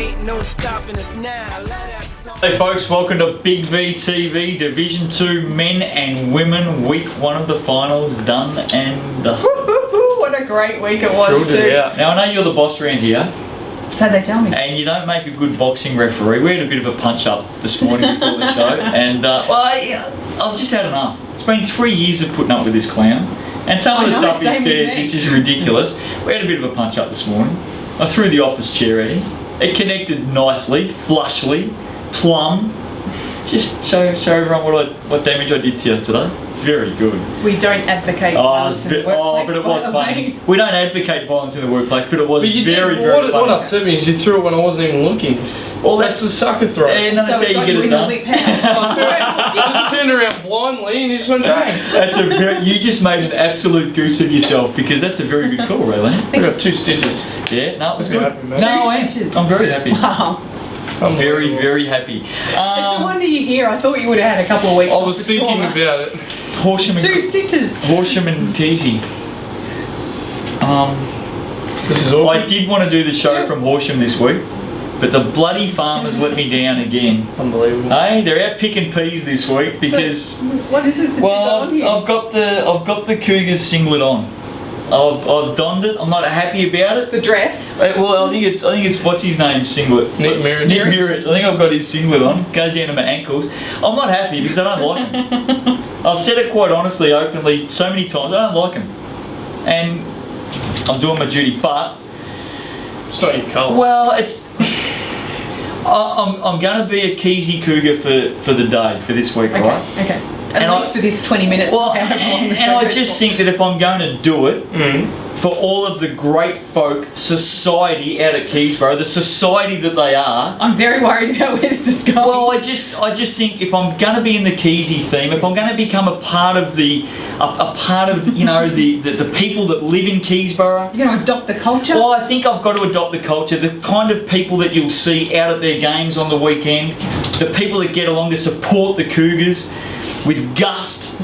Ain't no stopping us now. Love that song. Hey folks, welcome to Big V TV Division 2 Men and Women Week 1 of the finals done and dusted. What a great week it was too. Yeah. Now I know you're the boss around here So they tell me. and you don't make a good boxing referee. We had a bit of a punch up this morning before the show and I've just had enough. It's been 3 years of putting up with this clown and some of the stuff he same with says me. is just ridiculous. We had a bit of a punch up this morning. I threw the office chair at him. It connected nicely, flushly, plumb. Just show everyone what damage I did to you today. Very good. We don't advocate violence in the workplace. But it was by the funny. way. We don't advocate violence in the workplace, but it was But you very, did, very funny. what upset me is you threw it when I wasn't even looking. Well, That's the sucker throw. and So that's we how got you get you it in a done. lip house. I just turned around blindly and you just went bang. That's you just made an absolute goose of yourself because that's a very good call, Raylan. I got 2 stitches. Yeah, no, it was Very good. happy, man. No, Two I am. stitches. I'm very happy. Wow. I'm very, very happy. It's a wonder you're here. I thought you would have had a couple of weeks I off was with thinking trauma. about it. Horsham 2 and stitches. Horsham and Keezy. This is all. I did want to do the show from Horsham this week, but the bloody farmers let me down again. Unbelievable. Hey, they're out picking peas this week because So, what is it that you've got on here? I've got the Cougars singlet on. I've donned it. I'm not happy about it. The dress. Well, I think it's what's his name singlet. Nick Mirich. Nick Mirich. I think I've got his singlet on. Goes down to my ankles. I'm not happy because I don't like him. I've said it quite honestly, openly, so many times. I don't like him, and I'm doing my duty. But It's not your colour. well, it's. I'm going to be a Keezy Cougar for the day for this week, Okay. right? Okay. At And least for this 20 minutes. Well, however long the and show I goes just for. think that if I'm going to do it Mm. for all of the great folk, society out at Keysborough, the society that they are. I'm very worried about where this is going. Well, I just think if I'm going to be in the Keezy theme, if I'm going to become a part of the people that live in Keysborough. You're going to adopt the culture? Well, I think I've got to adopt the culture, the kind of people that you'll see out at their games on the weekend, the people that get along to support the Cougars with gust.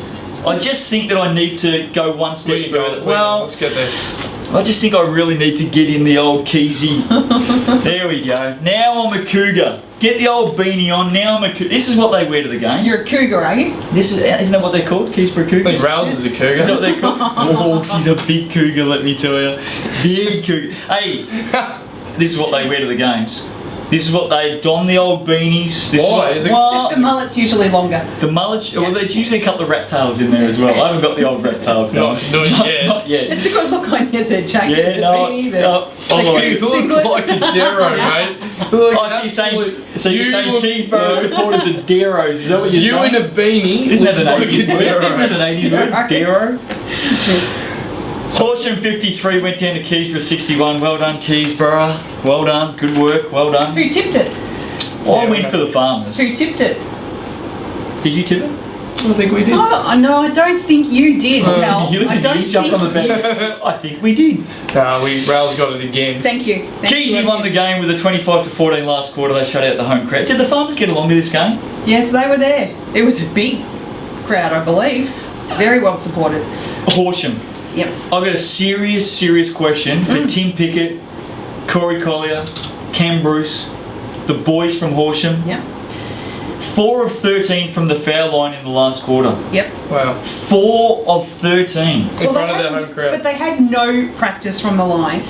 I just think that I need to go one Where step you further. going? Well, Let's get there. I just think I really need to get in the old Keezy. There we go. Now I'm a Cougar. Get the old beanie on. Now I'm a Cougar. This is what they wear to the games. You're a cougar, are you? Isn't that what they're called? Keysborough I Cougars? think Rouse is a cougar. Is that what they're called? Oh, she's a big cougar, let me tell you. Big cougar. Hey, this is what they wear to the games. This is what they don the old beanies. This Why? Is Is what, it- well, The mullet's usually longer. the mullets. Well, there's usually a couple of rat tails in there as well. I haven't got the old rat tails going. Not yet. Not yet. It's a good look on you, the jacket, Yeah, the no, beanie, the... no, I like it. You look Singlet. like a Darrow, mate. You look Oh, like so you're saying, absolute- so you're you saying look- Keysborough no. supporters are Darrows? Is that what you're You saying? in a beanie. Isn't that looks an like 80s a word? Darrow. Isn't that an 80s word? Darrow. Darrow? Horsham 53 went down to Keysborough 61. Well done, Keysborough. Well done. Good work. Well done. Who tipped it? I went for the farmers. Who tipped it? Did you tip it? I think we did. Oh, no, I don't think you did, Mel. You listen, I don't you jumped on the think back. I think we did. Nah, Rouse got it again. Thank you. Thank you, Keezy I won the did. game with a 25-14 last quarter. They shut out the home crowd. Did the farmers get along to this game? Yes, they were there. It was a big crowd, I believe. Very well supported. Horsham. Yep. I've got a serious question for Tim Pickett, Corey Collier, Cam Bruce, the boys from Horsham. Yep. 4 of 13 from the foul line in the last quarter. Yep. Wow. 4 of 13. In front of their home crowd. But they had no practice from the line.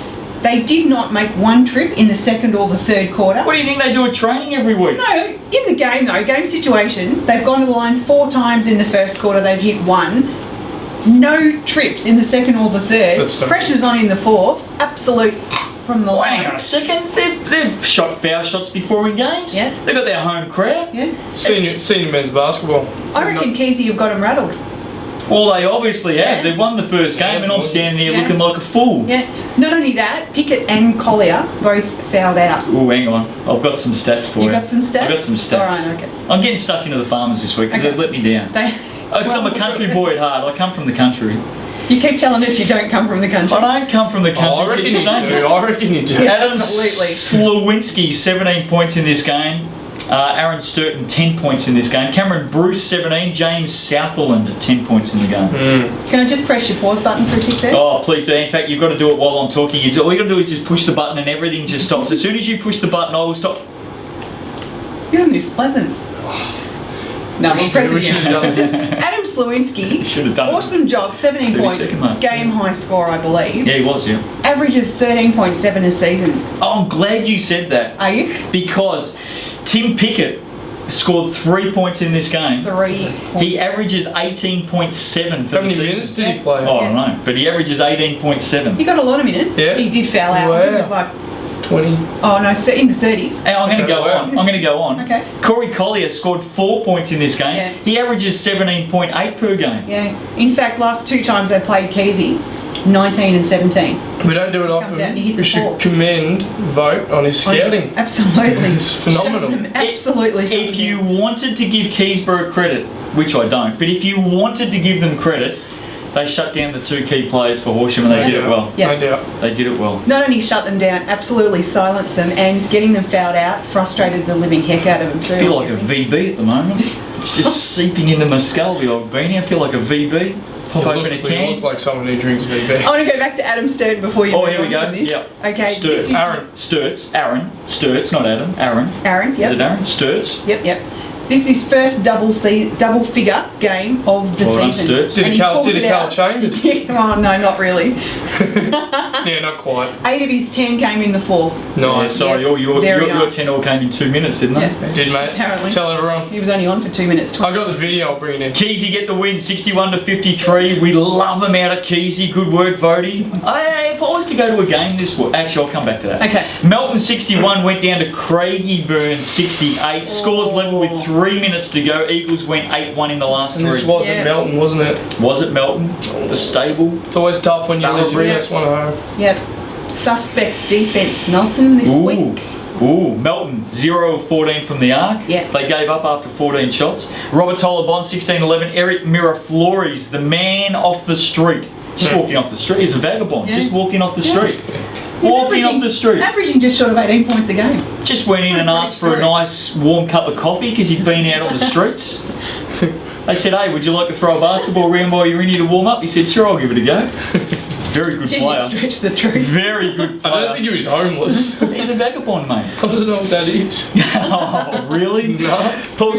They did not make one trip in the second or the third quarter. What do you think they do at training every week? No, in the game though, game situation, they've gone to the line 4 times in the first quarter, they've hit 1. No trips in the second or the third. That's so- Pressure's on in the fourth. Absolute from the Oh, line. hang on a second. They've shot foul shots before in games. Yeah. They've got their home crowd. Yeah. Senior men's basketball. I reckon Keezy, you've got them rattled. Well, they obviously have. Yeah. They've won the first game, and I'm standing here Yeah. looking like a fool. Yeah. Not only that, Pickett and Collier both fouled out. Oh, hang on. I've got some stats for you. You got some stats? I've got some stats. All right, okay. I'm getting stuck into the farmers this week because Okay. they've let me down. They, I'm a country boy at heart. I come from the country. You keep telling us you don't come from the country. I don't come from the Oh, country. I reckon Keep you saying do. it. I reckon you do. Yeah. Adam Absolutely. Slawinski, 17 points in this game. Aaron Sturton, 10 points in this game. Cameron Bruce, 17. James Southerland, 10 points in the game. Can I just press your pause button for a tick there? Oh, please do. In fact, you've got to do it while I'm talking. All you got to do is just push the button and everything just stops. As soon as you push the button, I will stop. Isn't this pleasant? No, I'm pressing we should have done it. this. Adam Slawinski, Should have done it. awesome job, 17 30 points, second mark. game high score, I believe. Yeah, he was, yeah. Average of 13.7 a season. Oh, I'm glad you said that. Are you? Because Tim Pickett scored 3 points in this game. 3 points. He averages 18.7 for How the many season. minutes did he play? Oh, I don't know. But he averages 18.7. He got a lot of minutes. Yeah. He did foul out. I think it was Wow. like, 20. oh no, in the 30s. Hey, I'm going to Okay, go wow. on. I'm going to go on. Okay. Corey Collier scored 4 points in this game. Yeah. He averages 17.8 per game. Yeah. In fact, last 2 times they played Keezy, 19 and 17. We don't do it Comes often. out and he hits We the should ball. vote on his scouting. Absolutely. It's phenomenal. Shut them, absolutely. shut If them you down. wanted to give Keysborough credit, which I don't, but if you wanted to give them credit, they shut down the 2 key players for Horsham and they did it well. Yeah. No doubt. They did it well. Not only shut them down, absolutely silenced them, and getting them fouled out frustrated the living heck out of them too. I feel I'm like a guessing. VB at the moment. It's just seeping into my skull, the old beanie. I feel like a VB. Pop You open a look can. like someone who drinks VB. I want to go back to Adam Sturton before you. Oh, move here we on go. from this. Yep. Okay. Sturts. This is Aaron Sturts, not Adam. Aaron. Aaron. Is it Yep. Aaron? Sturts. Yep. This is first double figure game of the Well done, season. Sturts. Did And it he Carl- pulls did it it Carl out. Chambers? Oh no, not really. Yeah, not quite. 8 of his 10 came in the 4th. Yeah, Nice. sorry, Yes, your very your nice. 10 all came in 2 minutes, didn't they? Yeah. Did, mate? Apparently. Tell everyone. He was only on for 2 minutes. I got the video, I'll bring it in. Keysy get the win, 61 to 53. We love them out of Keysy. Good work, Vody. If I was to go to a game this week, actually, I'll come back to that. Okay. Melton 61 went down to Craigieburn 68. Scores level with 3 minutes to go. Eagles went 8-1 in the last And this 3. wasn't Yeah. Melton, wasn't it? Was it Melton? The stable. It's always tough when you lose your Thoroughbreds. best one at home. Yep. Suspect defence, Melton this week. Ooh, Melton 0 of 14 from the arc. Yeah. They gave up after 14 shots. Robert Tolabon 16-11. Eric Miraflores, the man off the street. Just walking off the street. He's a vagabond. Yeah. Just walking off the Yeah. street. He's Walking off the street. Averaging just short of 18 points a game. Just went in and What a asked great for a story. nice warm cup of coffee because he'd been out on the streets. They said, hey, would you like to throw a basketball around while you're in here to warm up? He said, sure, I'll give it a go. Very good Jeez, you player. stretch the truth. Very good I player. don't think he was homeless. He's a vagabond, mate. I don't know what that is. Oh, really? No. Paul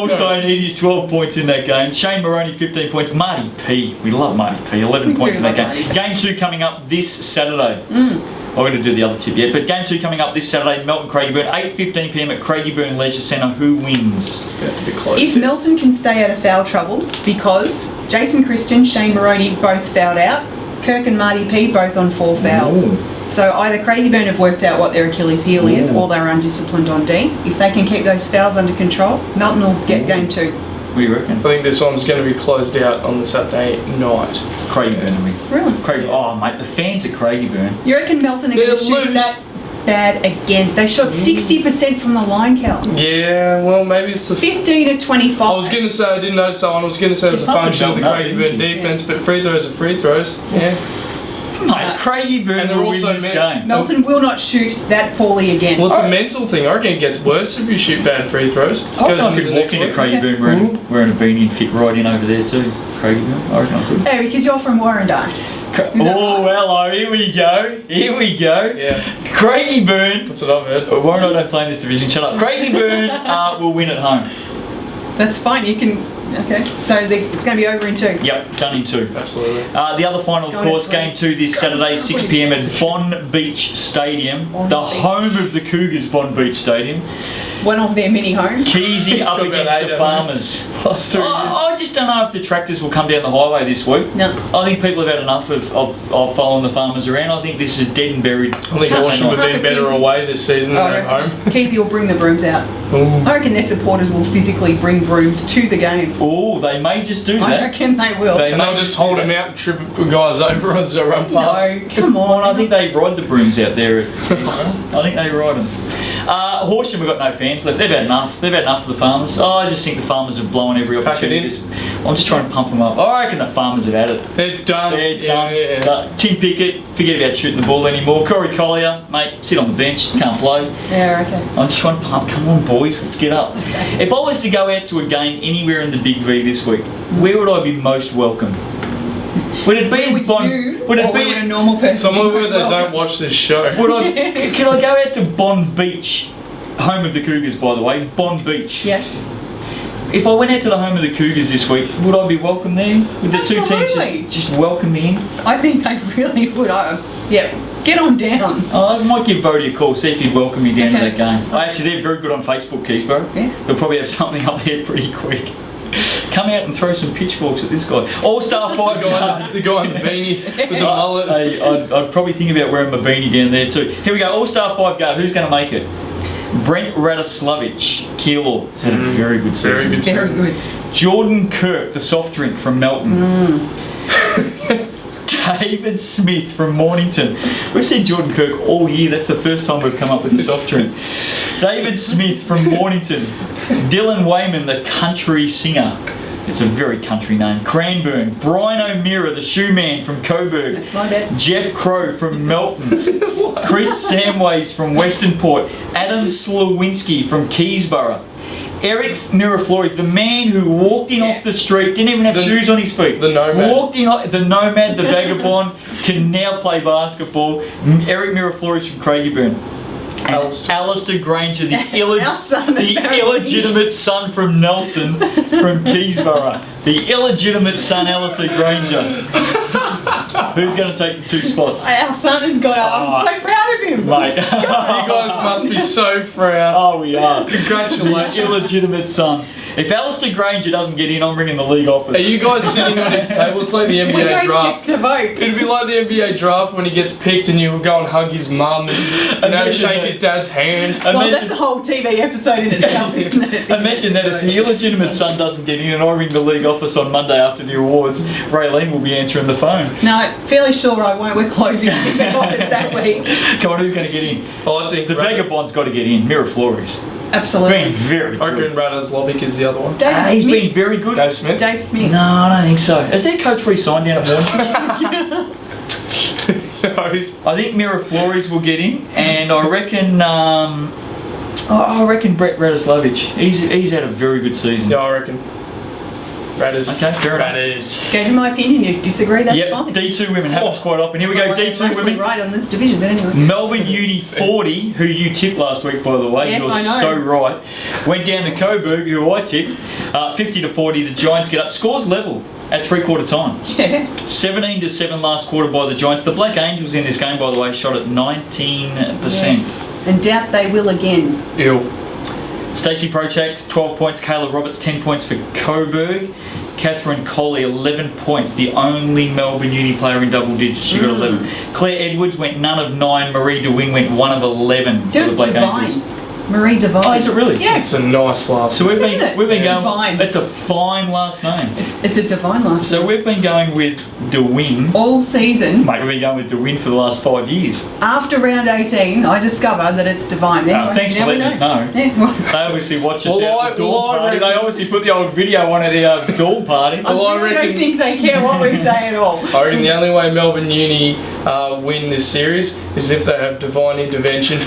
Sioannidis 12 points in that game. Shane Moroney 15 points. Marty P. We love Marty P. 11 We points do in that love game. Marty. Game 2 coming up this Saturday. I'm going to do the other tip yet, but game 2 coming up this Saturday. Melton Craigieburn 8:15 p.m. at Craigieburn Leisure Centre. Who wins? About to be close. If Melton can stay out of foul trouble, because Jason Christian, Shane Moroney both fouled out, Kirk and Marty P both on 4 fouls. Ooh. So either Craigieburn have worked out what their Achilles heel is, Ooh. or they're undisciplined on D. If they can keep those fouls under control, Melton will get game 2. What do you reckon? I think this one's going to be closed out on the Saturday night. Craigieburn will win. Really? Oh, mate, the fans at Craigieburn. You reckon Melton are They're going to shoot loose. that bad again? They shot 60% from the line, Cal. Yeah, well, maybe it's the. 15 to 25. I was going to say, I didn't notice that one. I was going to say it's a She's pumping function of the Melton up, isn't Craigieburn she? defence, but free throws are free throws. Yeah. Mate, Craigieburn And they're will win also this men- game. Melton will not shoot that poorly again. Well, it's a mental thing. I reckon it gets worse if you shoot bad free throws. I reckon I could the walk next into week. Craigieburn wearing a beanie and fit right in over there too. Craigieburn, I reckon I could. Oh, because you're from Warrandyte. Oh, hello, here we go. Here we go. Yeah, Craigieburn. that's what I've heard. Warrandyte don't play in this division, shut up. Craigieburn will win at home. That's fine. You can. Okay. So it's going to be over in 2. Yep, done in 2. Absolutely. The other final, of Let's go course, next game 2 this Saturday, 6 p.m. at Bond Beach Stadium, Bond the Beach. home of the Cougars, Bond Beach Stadium. One of their mini homes. Keysy up Got about against 8 the of them. Farmers. Last 2 years. I just don't know if the tractors will come down the highway this week. No. I think people have had enough of following the Farmers around. I think this is dead and buried. I think Horsham would have been better Easy. away this season Oh, than at home. Keezy will bring the brooms out. Ooh. I reckon their supporters will physically bring brooms to the game. Oh, they may just do I that. reckon they will. They And may they'll just hold do him that. out and trip guys over as they run past. No, come Well, on. I think they ride the brooms out there. I think they ride them. Horsham have got no fans left. They've had enough. They've had enough of the Farmers. Oh, I just think the Farmers have blown every opportunity. I'm just trying to pump them up. I reckon the Farmers have had it. They're done. They're done. Tim Pickett, forget about shooting the ball anymore. Corey Collier, mate, sit on the bench, can't play. Yeah, okay. I'm just trying to pump. Come on, boys, let's get up. If I was to go out to a game anywhere in the Big V this week, where would I be most welcome? Would it be in Bond? Would it be a normal person? Somewhere where they don't watch this show. Can I go out to Bond Beach, home of the Cougars, by the way, Bond Beach? Yeah. If I went out to the home of the Cougars this week, would I be welcome there? Would the two Absolutely. teams just welcome me in? I think they really would. Yeah, get on down. I might give Vody a call, see if he'd welcome me down to Okay. that game. Actually, they're very good on Facebook, Keysborough. Yeah. They'll probably have something up there pretty quick. Come out and throw some pitchforks at this guy. All-Star 5 The guy in the beanie with the mullet. I'd probably think about wearing my beanie down there too. Here we go, All-Star 5 guard. Who's going to make it? Brent Radoslavich, Keilor, has had a very good season. Very good. Very good. Jordan Kirk, the soft drink from Melton. David Smith from Mornington. We've seen Jordan Kirk all year. That's the first time we've come up with the soft drink. David Smith from Mornington. Dylan Wayman, the country singer. It's a very country name. Cranbourne. Brian O'Meara, the shoe man from Coburg. That's my bet. Jeff Crow from Melton. Chris Samways from Western Port. Adam Slawinski from Keysborough. Eric Miraflores, the man who walked in off the street, didn't even have shoes on his feet. The nomad. Walked in, the nomad, the vagabond, can now play basketball. Eric Miraflores from Craigieburn. And Alistair Granger, the illegitimate son from Nelson, from Keysborough. The illegitimate son, Alistair Granger. Who's going to take the 2 spots? Our son has got up. I'm so proud of him. Mate. You guys must be so proud. Oh, we are. Congratulations. The illegitimate son. If Alistair Granger doesn't get in, I'm ringing the league office. Are you guys sitting on this table? It's like the We're NBA going draft. gift to vote. It'd be like the NBA draft when he gets picked and you go and hug his mum and shake his dad's hand. Well, that's a whole TV episode in itself, isn't it? Imagine that if the illegitimate son doesn't get in and I ring the league office on Monday after the awards, Raylene will be answering the phone. No, fairly sure I won't. We're closing the office that week. Come on, who's going to get in? Oh, I think The vagabond's got to get in. Miraflores. Absolutely. Been very I reckon good. Radoslavich is the other one. David He's Smith. been very good. Dave Smith. Dave Smith. No, I don't think so. Has their coach re-signed down at Mornington? I think Miraflores will get in, and I reckon I reckon Brett Radoslavich. He's had a very good season. Yeah, I reckon. Radders. Okay, fair enough. Radders. Gave you my opinion. You disagree, that's Yep, fine. D2 women happens quite often. Here we go, Well, they're D2 mostly women. right on this division, but anyway. Melbourne Uni 40, who you tipped last week, by the way. Yes, You're I know. so right. Went down to Coburg, who I tipped. 50-40, the Giants get up. Scores level at 3/4 time. Yeah. 17-7 last quarter by the Giants. The Black Angels in this game, by the way, shot at 19%. Yes. And doubt they will again. Ew. Stacey Prochak, 12 points. Kayla Roberts, 10 points for Coburg. Catherine Coley, 11 points. The only Melbourne Uni player in double digits. She got 11. Claire Edwards went none of 9. Marie DeWin went 1 of 11 for the Just Black divine. Angels. Marie Divine. Oh, is it really? Yeah. It's a nice last. So we've Isn't been it? going. Divine. It's a fine last name. It's a divine last So we've been going with DeWin. all season. Mate, we've been going with DeWin for the last 5 years. After round 18, I discovered that it's divine. Anyway, Thanks for now we letting us know. Yeah, well, They obviously watch us Well, out at the Dawn I party. reckon- They obviously put the old video on at the Dawn parties. I Well, I really reckon- don't think they care what we say at all. I reckon the only way Melbourne Uni win this series is if they have divine intervention.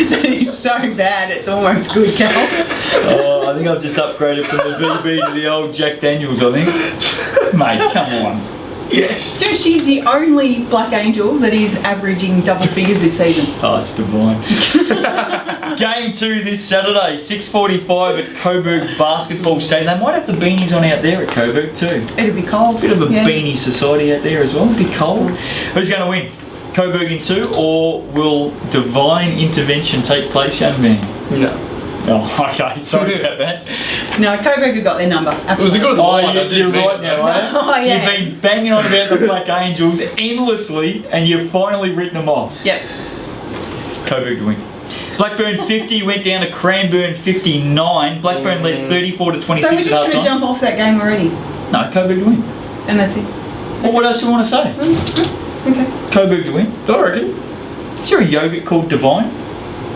That is so bad, it's almost good, Cal. Oh, I think I've just upgraded from the VB to the old Jack Daniels, I think. Mate, come on. Yes. Just she's the only Black Angel that is averaging double figures this season. Oh, it's divine. Game 2 this Saturday, 6:45 at Coburg Basketball Stadium. They might have the beanies on out there at Coburg too. It'll be cold. Bit of a Yeah. beanie society out there as well. A bit cold. Who's going to win? Coburg in 2, or will divine intervention take place, young man? No. Oh, okay. Sorry about that. No, Coburg have got their number. It was a good Oh, line. I you're didn't mean right it. now, are you? Oh, yeah. You've been banging on about the Black Angels endlessly, and you've finally written them off. Yep. Coburg to win. Blackburn 50 went down to Cranbourne 59. Blackburn led 34 to 26 So we're just at going to half jump off that game already, No, Coburg to win. and that's it. Well, what else do you want to say? Well, that's good. Okay. Coburg to win. I reckon. Is there a yogurt called Divine?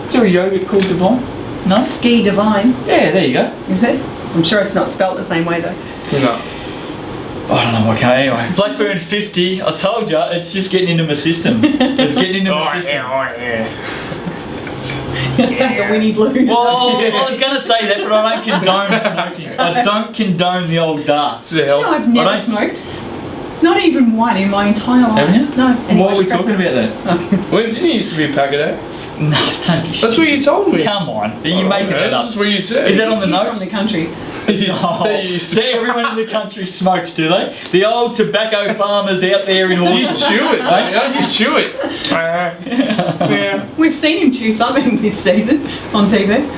Is there a yogurt called Divine? No? Ski Divine, Yeah, there you go. is it? I'm sure it's not spelt the same way though. No. I don't know, okay, anyway. Blackburn 50, I told you, it's just getting into my system. It's getting into my system. The Winnie Blues. Well, I was going to say that, but I don't condone smoking. I don't condone the old darts. The hell? No, I've never I don't- smoked. Not even one in my entire life. Haven't you? No. Anyway, Why are we press talking on. about that? Well, didn't you used to be a packet, eh? No, don't be That's what you told me. Come on, are you making that up? That's what you said. Is that on the He's notes? from the country. Oh, They used to- see, everyone in the country smokes, do they? The old tobacco farmers out there in You Horsham. chew it, don't you? You chew it. Yeah. We've seen him chew something this season on TV.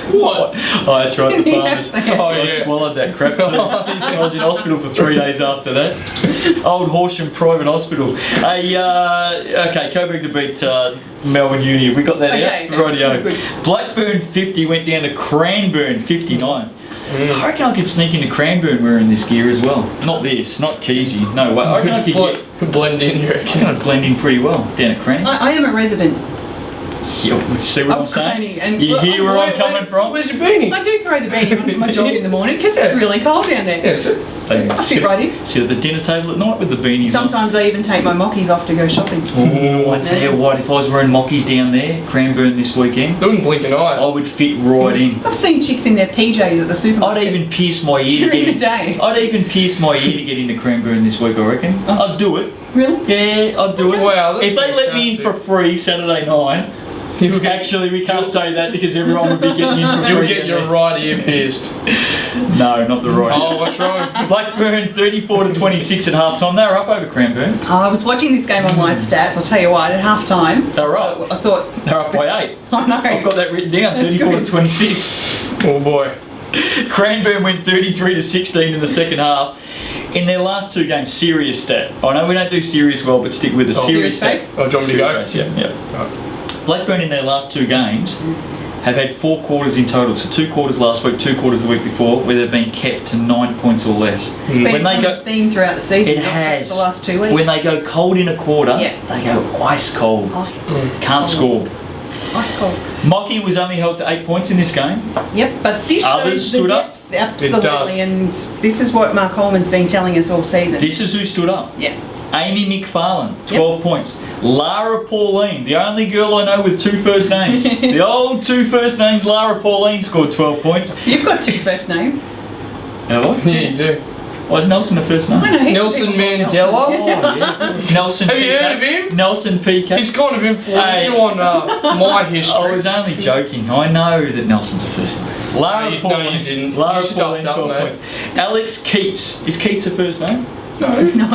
What? Oh, that's right, the Yes, farmers. yeah. Oh, I yeah. swallowed that crap too. I was in hospital for 3 days after that. Old Horsham Private Hospital. Okay, Coburg to beat Melbourne Uni. We got that Okay, out? Rightio. good. Blackburn 50 went down to Cranbourne 59. I reckon I could sneak into Cranbourne wearing this gear as well. Not this, not Keezy. No way. I reckon I could get Blend in, you reckon? I'd blend in pretty well down at Cran. I am a resident. Yeah, let's see what Of I'm saying. Cranny, and- You hear where I'm coming from? Where's your beanie? I do throw the beanie on for my jog in the morning because it's really cold down there. Yes. I fit right in. Sit at the dinner table at night with the beanies Sometimes I even take my mockies off to go shopping. on. Oh, I tell you what, if I was wearing mockies down there, Cranbourne this weekend, They wouldn't blink an I eye. would fit right in. I've seen chicks in their PJs at the supermarket. I'd even pierce my ear to During get the day. I'd even pierce my ear to get into Cranbourne this week, I reckon. Oh. I'd do it. Really? Yeah, I'd do it. Wow, that's if they let me in for fantastic. free Saturday night, actually we can't say that because everyone would be getting in for free. You'll get down your there. right ear pierced. No, not the right. Oh, what's wrong? Blackburn 34 to 26 at half time. They were up over Cranbourne. Oh, I was watching this game on live stats. I'll tell you what, at half time, They were up. I thought, They're up by 8. oh no. I've got that written down. That's 34 good. to 26. Oh boy. Cranbourne went 33 to 16 in the second half. In their last two games, serious stat. I know we don't do serious well, but stick with a serious Serious stat. face? Oh, do you want me to go? Serious face, yeah. Blackburn in their last two games have had 4 quarters in total. So 2 quarters last week, 2 quarters the week before, where they've been kept to 9 points or less. Been When they on go, the theme throughout the season, it not has. just the last 2 weeks. When they go cold in a quarter, Yeah. they go ice cold. Ice. Can't score. Ice cold. Mocky was only held to 8 points in this game. Yep, but this Others shows the stood up. depth, absolutely, and this is what Mark Holman's been telling us all season. This is who stood up. Yeah. Amy McFarlane, 12 points. Lara Pauline, the only girl I know with 2 first names. The old 2 first names, Lara Pauline scored 12 points. You've got 2 first names. Have I? Yeah, you do. Was Nelson a first name? I know. heaps of Nelson people call Mandela? Nelson. Oh, yeah. Nelson Have you PK. heard of him? Nelson PK. He's kind of influential Hey. on my history. I was only joking. I know that Nelson's a first name. Lara No, you Pauline. didn't. Lara You stuffed Pauline, up, 12 mate. points. Alex Keats. Is Keats a first name? No.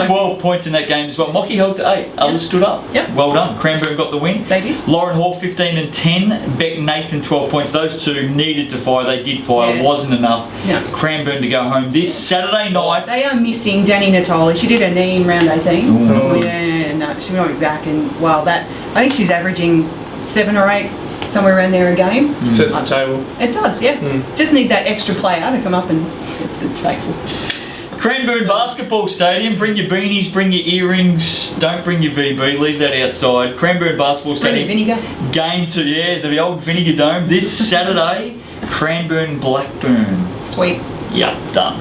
12 points in that game as well. Mocky held to 8. Others stood up. Yep. Well done. Cranbourne got the win. They did. Lauren Hall 15 and 10. Beck Nathan 12 points. Those two needed to fire. They did fire. Yeah. Wasn't enough. Yeah. Cranbourne to go home this Saturday night. They are missing Danny Natoli. She did her knee in round 18. Ooh. Yeah, no, she might be back. And well, that I think she's averaging 7 or 8, somewhere around there a game. Sets the table. It does, yeah. Mm. Just need that extra player to come up and sets the table. Cranbourne Basketball Stadium. Bring your beanies, bring your earrings. Don't bring your VB. Leave that outside. Cranbourne Basketball Bring your Stadium. vinegar. Game 2, yeah, the old Vinegar Dome. This Saturday, Cranbourne Blackburn. Sweet. Yep, done.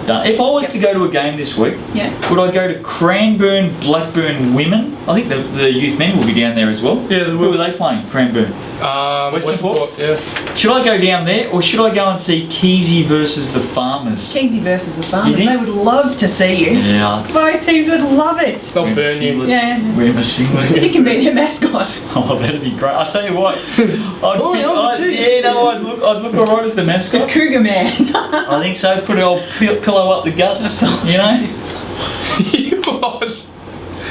Done. If I was to go to a game this week, Yeah. would I go to Cranbourne Blackburn Women? I think the youth men will be down there as well. Yeah, they Who will. are they playing? Cranbourne. Western Port? Yeah. Should I go down there or should I go and see Keezy versus the Farmers? Keezy versus the Farmers. You think? They would love to see you. Yeah. Both teams would love it. They'll burn you. Yeah. Wear my singlet. You can be their mascot. Oh, that'd be great. I'll tell you what. Oh, yeah, I'd do. I'd look alright as the The mascot. Cougar Man. I think so. Put an old pillow up the guts. You know? You was.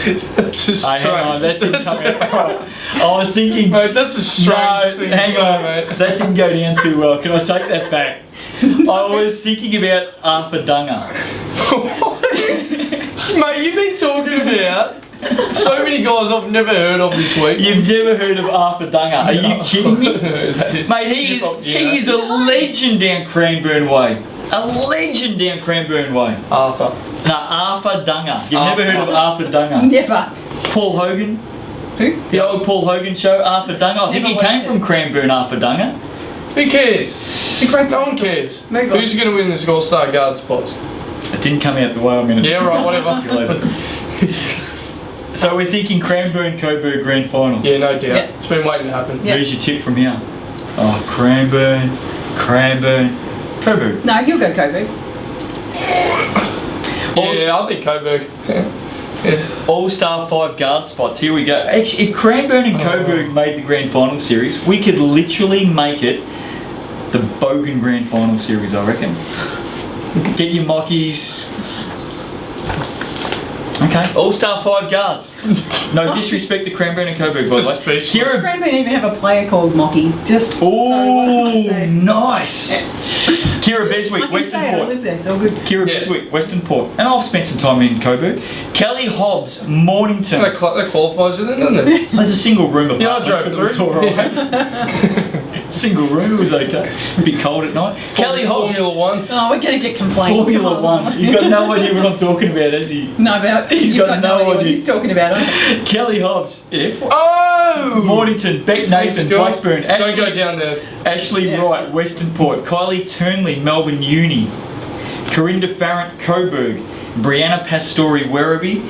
That's a Hey, strange. hang on, that didn't come out right. I was thinking. Mate, that's a strange thing. hang to say, on, mate. that didn't go down too well. Can I take that back? I was thinking about Arthur Dunga. Mate, you've been talking about so many guys I've never heard of this week. You've never heard of Arthur Dunga? Are you kidding me? That is Mate, he is a legend down Cranbourne Way. A legend down Cranbourne Way. Arthur. No, Arthur Dunga. You've never Arthur. heard of Arthur Dunga? Never. Paul Hogan. Who? The old Paul Hogan show, Arthur Dunga. I think Never he came watched from it. Cranbourne, Arthur Dunga. Who cares? It's a great No place one to- cares. Move on. Who's going to win this All-Star guard spots? It didn't come out the way I'm going to. Yeah, right, whatever. So we're thinking Cranbourne, Coburg grand final. Yeah, no doubt. Yeah. It's been waiting to happen. Yeah. Who's your tip from here? Oh, Cranbourne, Coburg. No, he'll go Coburg. Yeah, I think Coburg. Yeah. All-Star 5 guard spots. Here we go. Actually, if Cranbourne and Coburg made the grand final series, we could literally make it the Bogan grand final series, I reckon. Get your mockies. Okay, All-Star 5 guards. No disrespect to Cranbourne and Coburg, by the Just way. speechless. Kira. Cranbourne even have a player called Mocky. Just so what can I Oh, say? nice. Kira Beswick, I can Western say it, I Port. live there. It's all good. Kira Yeah. Beswick, Western Port. And I've spent some time in Coburg. Kelly Hobbs, Mornington. That qualifies with it, doesn't it? There's a single room apartment. Yeah, I drove but it was through. alright. Single room, it was okay. A bit cold at night. Kelly Hobbs, Formula One. Oh, we're gonna get complaints. Formula One. He's got no idea what I'm talking about, has he? No, but He's you've got got, no no idea what idea. he's talking about. Okay. Kelly Hobbs, yeah. Oh! Mornington, Beck Nathan, Guys, Blackburn, Don't go down there. Ashley Yeah. Wright, Western Port, Kylie Turnley, Melbourne Uni, Corinda Farrant, Coburg, Brianna Pastori, Werribee,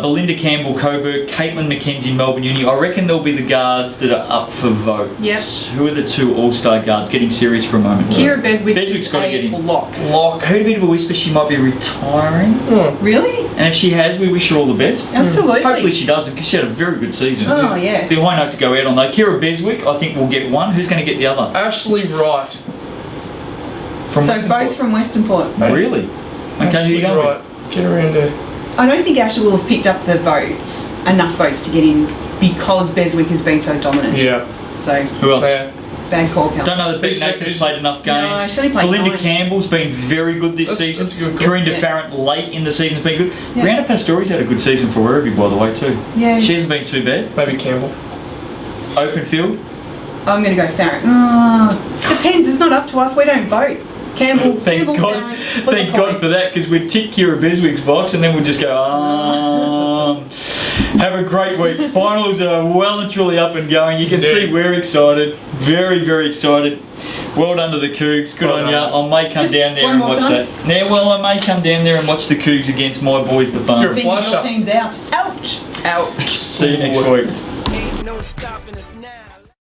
Belinda Campbell, Coburg, Caitlin McKenzie, Melbourne Uni. I reckon there'll be the guards that are up for vote. Yep. Who are the two All-Star guards? Getting serious for a moment. Kira Beswick Beswick's is gotta a get in. lock. Lock. I heard a bit of a whisper she might be retiring. Really? And if she has, we wish her all the best. Absolutely. Hopefully she doesn't, because she had a very good season. Oh, yeah. Be a high note to go out on though. Kira Beswick, I think, will get one. Who's going to get the other? Ashley Wright. From So Western both Port? from Western Port. Oh, really? Okay, who Ashley you going with? Wright. Get around there. I don't think Ashley will have picked up the votes, enough votes to get in because Beswick has been so dominant. Yeah. So, Who else? Yeah. bad call, Cal. Don't know that Beck Who's- Nathan's who's- played enough No, games. she's only played Belinda 9. Campbell's been very good this season. That's a good call. Corinda Yeah. Farrant late in the season's been good. Yeah. Brianna Pastori's had a good season for Werribee, by the way, too. Yeah. She hasn't been too bad. Maybe Campbell. Open field. I'm going to go Farrant. Depends. It's not up to us. We don't vote. Campbell. Thank Campbell, God. Farrant, flip a Thank coin. God for that, because we'd tick Kira Beswick's box and then we'd just go, have a great week. Finals are well and truly up and going. You can see Indeed. we're excited. Very, very excited. Well done to the Cougs. Good Well on done. ya. I may come Just down there one and more watch time. that. Yeah, well, I may come down there and watch the Cougs against my boys, the You're a Farms. I think your Flusher. team's out. Ouch. Ouch. See you next week. Ain't no stopping us now.